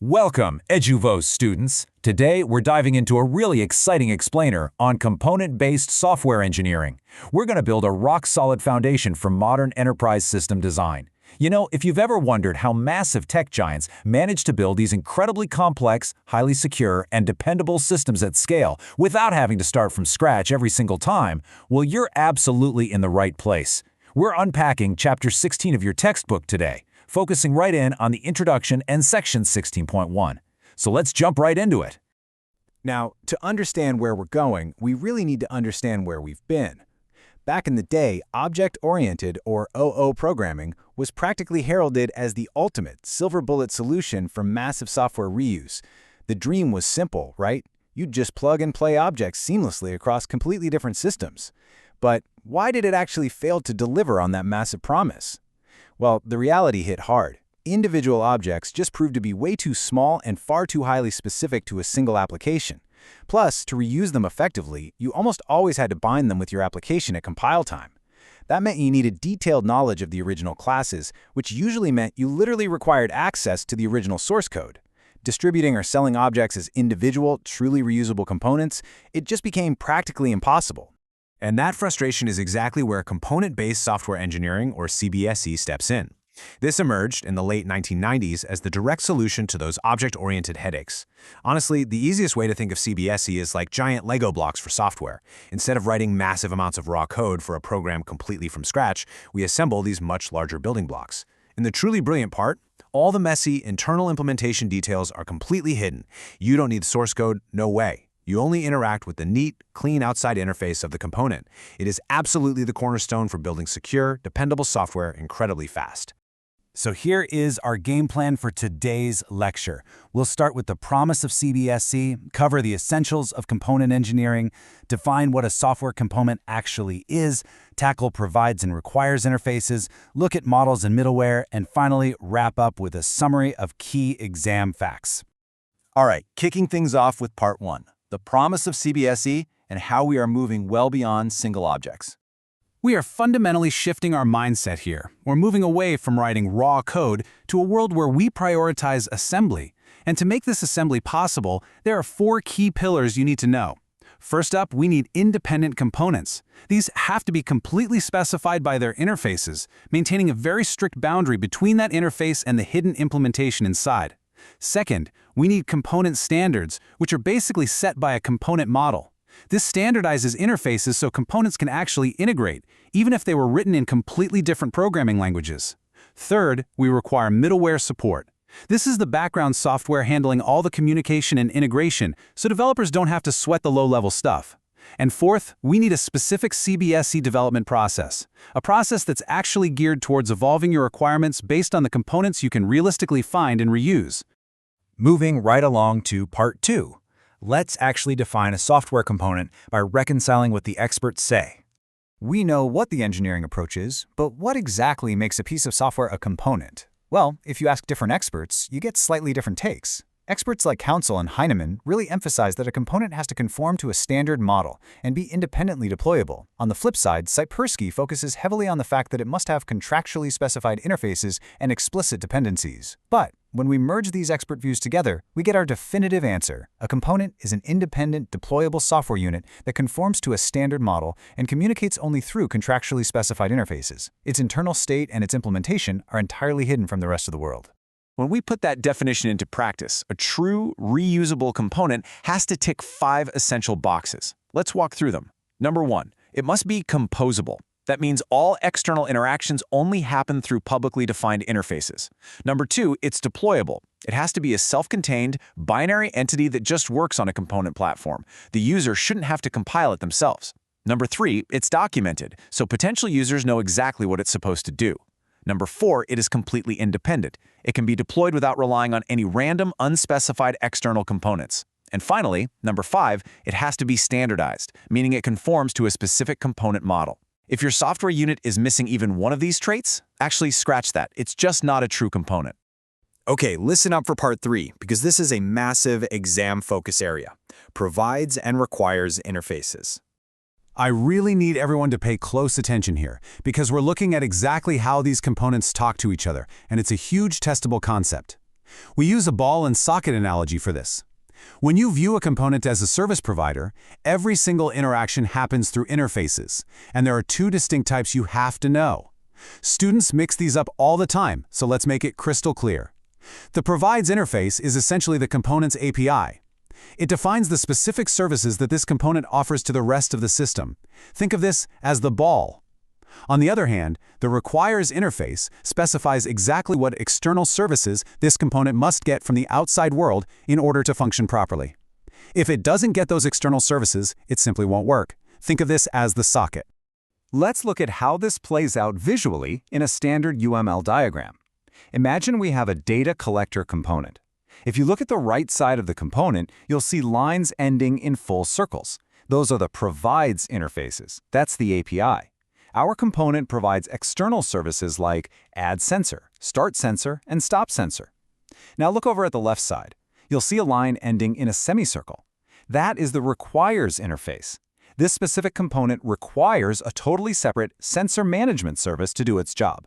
Welcome, EduVos students. Today, we're diving into a really exciting explainer on component-based software engineering. We're going to build a rock-solid foundation for modern enterprise system design. You know, if you've ever wondered how massive tech giants manage to build these incredibly complex, highly secure, and dependable systems at scale without having to start from scratch every single time, well, you're absolutely in the right place. We're unpacking Chapter 16 of your textbook today, focusing right in on the introduction and section 16.1. So let's jump right into it. Now, to understand where we're going, we really need to understand where we've been. Back in the day, object-oriented, or OO programming, was practically heralded as the ultimate silver bullet solution for massive software reuse. The dream was simple, right? You'd just plug and play objects seamlessly across completely different systems. But why did it actually fail to deliver on that massive promise? Well, the reality hit hard. Individual objects just proved to be way too small and far too highly specific to a single application. Plus, to reuse them effectively, you almost always had to bind them with your application at compile time. That meant you needed detailed knowledge of the original classes, which usually meant you literally required access to the original source code. Distributing or selling objects as individual, truly reusable components, it just became practically impossible. And that frustration is exactly where component-based software engineering, or CBSE, steps in. This emerged in the late 1990s as the direct solution to those object-oriented headaches. Honestly, the easiest way to think of CBSE is like giant Lego blocks for software. Instead of writing massive amounts of raw code for a program completely from scratch, we assemble these much larger building blocks. And the truly brilliant part, all the messy internal implementation details are completely hidden. You don't need source code, no way. You only interact with the neat, clean outside interface of the component. It is absolutely the cornerstone for building secure, dependable software incredibly fast. So here is our game plan for today's lecture. We'll start with the promise of CBSE, cover the essentials of component engineering, define what a software component actually is, tackle provides and requires interfaces, look at models and middleware, and finally wrap up with a summary of key exam facts. All right, kicking things off with part 1. The promise of CBSE and how we are moving well beyond single objects. We are fundamentally shifting our mindset here. We're moving away from writing raw code to a world where we prioritize assembly. And to make this assembly possible, there are 4 key pillars you need to know. First up, we need independent components. These have to be completely specified by their interfaces, maintaining a very strict boundary between that interface and the hidden implementation inside. Second, we need component standards, which are basically set by a component model. This standardizes interfaces so components can actually integrate, even if they were written in completely different programming languages. Third, we require middleware support. This is the background software handling all the communication and integration, so developers don't have to sweat the low-level stuff. And fourth, we need a specific CBSE development process, a process that's actually geared towards evolving your requirements based on the components you can realistically find and reuse. Moving right along to part 2. Let's actually define a software component by reconciling what the experts say. We know what the engineering approach is, but what exactly makes a piece of software a component? Well, if you ask different experts, you get slightly different takes. Experts like Council and Heinemann really emphasize that a component has to conform to a standard model and be independently deployable. On the flip side, Siprsky focuses heavily on the fact that it must have contractually specified interfaces and explicit dependencies. But when we merge these expert views together, we get our definitive answer. A component is an independent, deployable software unit that conforms to a standard model and communicates only through contractually specified interfaces. Its internal state and its implementation are entirely hidden from the rest of the world. When we put that definition into practice, a true, reusable component has to tick 5 essential boxes. Let's walk through them. Number 1, it must be composable. That means all external interactions only happen through publicly defined interfaces. Number 2, it's deployable. It has to be a self-contained, binary entity that just works on a component platform. The user shouldn't have to compile it themselves. Number 3, it's documented, so potential users know exactly what it's supposed to do. Number 4, it is completely independent. It can be deployed without relying on any random, unspecified external components. And finally, number 5, it has to be standardized, meaning it conforms to a specific component model. If your software unit is missing even one of these traits, actually scratch that. It's just not a true component. Okay, listen up for part 3, because this is a massive exam focus area. Provides and requires interfaces. I really need everyone to pay close attention here, because we're looking at exactly how these components talk to each other, and it's a huge testable concept. We use a ball and socket analogy for this. When you view a component as a service provider, every single interaction happens through interfaces, and there are two distinct types you have to know. Students mix these up all the time, so let's make it crystal clear. The provides interface is essentially the component's API. It defines the specific services that this component offers to the rest of the system. Think of this as the ball. On the other hand, the requires interface specifies exactly what external services this component must get from the outside world in order to function properly. If it doesn't get those external services, it simply won't work. Think of this as the socket. Let's look at how this plays out visually in a standard UML diagram. Imagine we have a data collector component. If you look at the right side of the component, you'll see lines ending in full circles. Those are the provides interfaces. That's the API. Our component provides external services like add sensor, start sensor, and stop sensor. Now look over at the left side. You'll see a line ending in a semicircle. That is the requires interface. This specific component requires a totally separate sensor management service to do its job.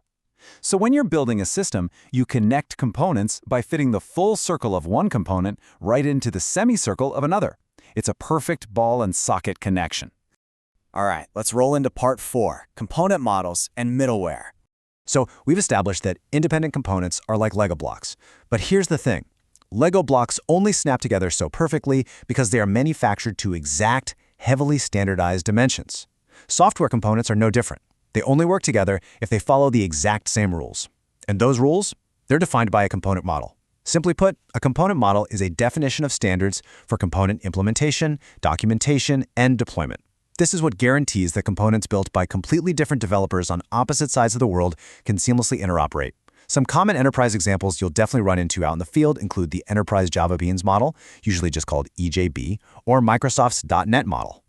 So when you're building a system, you connect components by fitting the full circle of one component right into the semicircle of another. It's a perfect ball and socket connection. All right, let's roll into part 4, component models and middleware. So we've established that independent components are like Lego blocks. But here's the thing. Lego blocks only snap together so perfectly because they are manufactured to exact, heavily standardized dimensions. Software components are no different. They only work together if they follow the exact same rules. And those rules, they're defined by a component model. Simply put, a component model is a definition of standards for component implementation, documentation, and deployment. This is what guarantees that components built by completely different developers on opposite sides of the world can seamlessly interoperate. Some common enterprise examples you'll definitely run into out in the field include the Enterprise Java Beans model, usually just called EJB, or Microsoft's .NET model.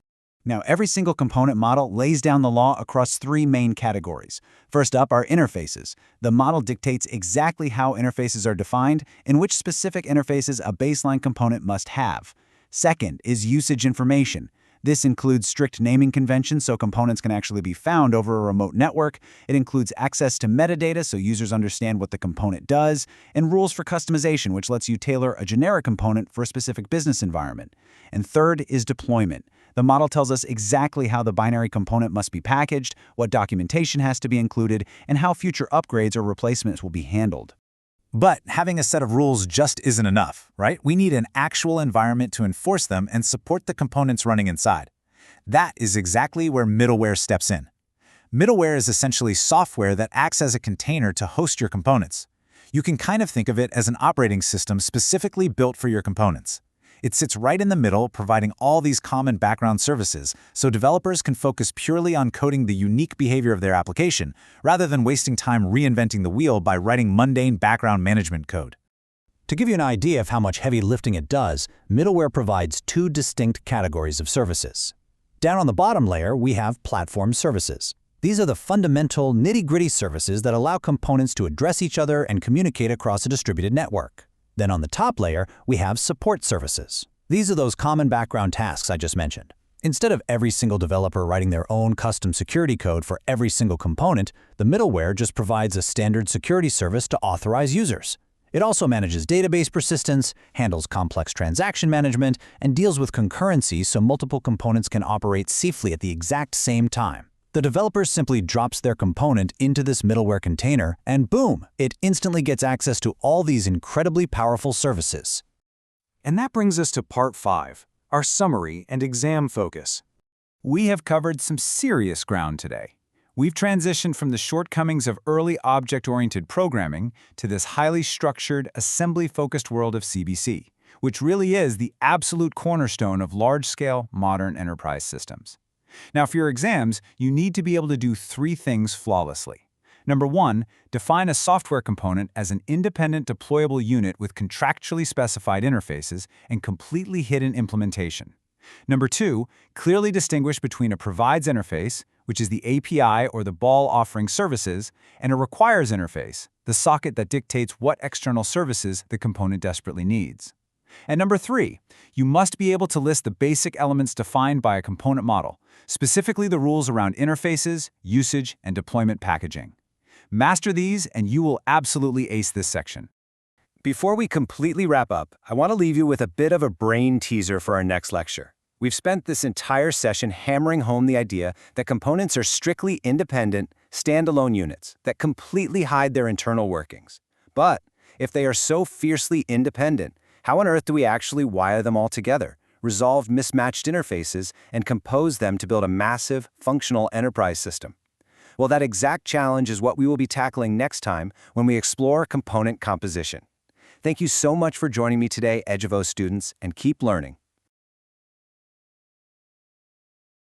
Now, every single component model lays down the law across 3 main categories. First up are interfaces. The model dictates exactly how interfaces are defined and which specific interfaces a baseline component must have. Second is usage information. This includes strict naming conventions so components can actually be found over a remote network. It includes access to metadata so users understand what the component does, and rules for customization, which lets you tailor a generic component for a specific business environment. And third is deployment. The model tells us exactly how the binary component must be packaged, what documentation has to be included, and how future upgrades or replacements will be handled. But having a set of rules just isn't enough, right? We need an actual environment to enforce them and support the components running inside. That is exactly where middleware steps in. Middleware is essentially software that acts as a container to host your components. You can kind of think of it as an operating system specifically built for your components. It sits right in the middle, providing all these common background services, so developers can focus purely on coding the unique behavior of their application, rather than wasting time reinventing the wheel by writing mundane background management code. To give you an idea of how much heavy lifting it does, middleware provides 2 distinct categories of services. Down on the bottom layer, we have platform services. These are the fundamental, nitty-gritty services that allow components to address each other and communicate across a distributed network. Then on the top layer, we have support services. These are those common background tasks I just mentioned. Instead of every single developer writing their own custom security code for every single component, the middleware just provides a standard security service to authorize users. It also manages database persistence, handles complex transaction management, and deals with concurrency so multiple components can operate safely at the exact same time. The developer simply drops their component into this middleware container, and boom, it instantly gets access to all these incredibly powerful services. And that brings us to part 5, our summary and exam focus. We have covered some serious ground today. We've transitioned from the shortcomings of early object-oriented programming to this highly structured, assembly-focused world of CBC, which really is the absolute cornerstone of large-scale, modern enterprise systems. Now, for your exams, you need to be able to do 3 things flawlessly. Number 1, define a software component as an independent deployable unit with contractually specified interfaces and completely hidden implementation. Number 2, clearly distinguish between a provides interface, which is the API or the ball offering services, and a requires interface, the socket that dictates what external services the component desperately needs. And number 3, you must be able to list the basic elements defined by a component model, specifically the rules around interfaces, usage, and deployment packaging. Master these and you will absolutely ace this section. Before we completely wrap up, I want to leave you with a bit of a brain teaser for our next lecture. We've spent this entire session hammering home the idea that components are strictly independent, standalone units that completely hide their internal workings. But if they are so fiercely independent, how on earth do we actually wire them all together, resolve mismatched interfaces, and compose them to build a massive, functional enterprise system? Well, that exact challenge is what we will be tackling next time when we explore component composition. Thank you so much for joining me today, EduVo students, and keep learning.